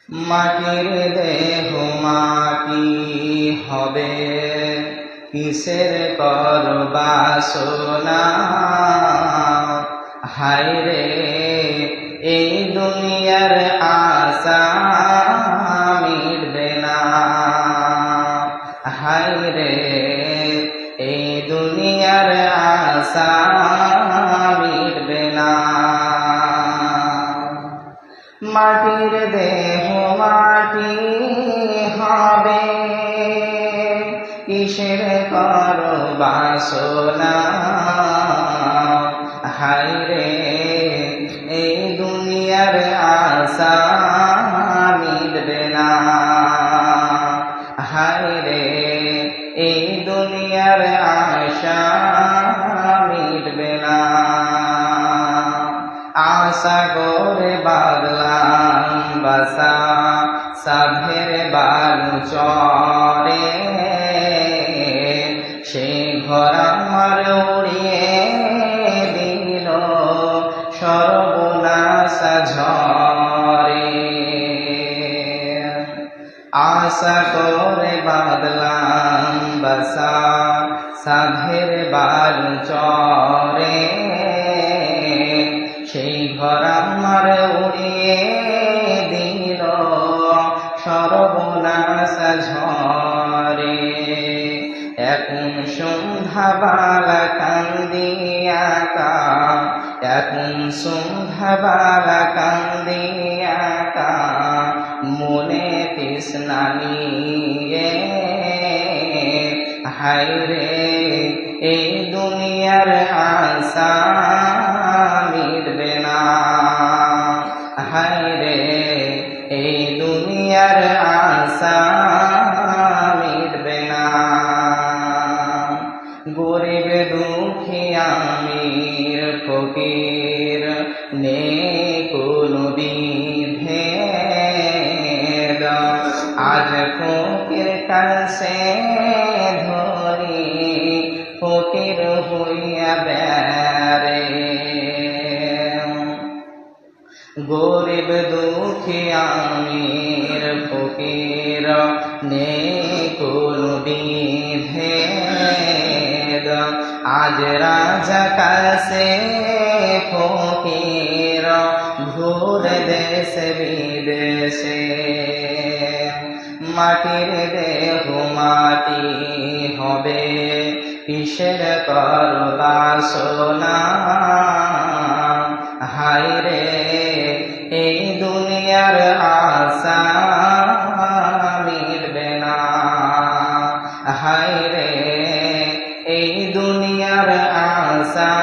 মাটির দেহ মাটি হবে, কিসের কর বাসনা। হায়রে এই দুনিয়ার আশা মিটবে না। হায়রে এই দুনিয়ার আশা মিটবে না। মাটির দেহ মাটি হবে, কিসের কর বাসনা। হায়রে এই দুনিয়ার আশা মিটবে না। হায়রে এই দুনিয়ার আশা মিটবে না। আশা করে বাদলাম বাসা, সাভের বালু চরে, সেই ঘর আমার উড়িয়ে দিল সর্বনাশ ঝরে। আশা করে বাদলাম বাসা, সাধের বালু চরে, সেই ঘর আমার উড়িয়ে দিল সর্বনাশ ঝরে। এখন সন্ধ্যাবেলা কান্দিয়াকা, এখন সন্ধ্যাবেলা কান্দিয়াকা, মনে তৃষ্ণা নিয়ে। হায়রে এই দুনিয়ার আশা মিটবে না। হায়রে এই দুনিয়ার আশা মিটবে না। গরিব দুঃখী আমির ফকির নেই কোনো বিভেদ। আজ ফকির কাছে ধরি, ফকির হইয়া বেড়ে। গরিব দুঃখী আমির ফকির নেই কোনো বিভেদ। আজ রাজা কাছে ফকির ঘুরে দেশে বিদেশে। মাটির দেহ মাটি হবে, কিসের কর বাসনা। হায়রে এই দুনিয়ার আশা মিটবে না। হায়রে এই দুনিয়ার আশা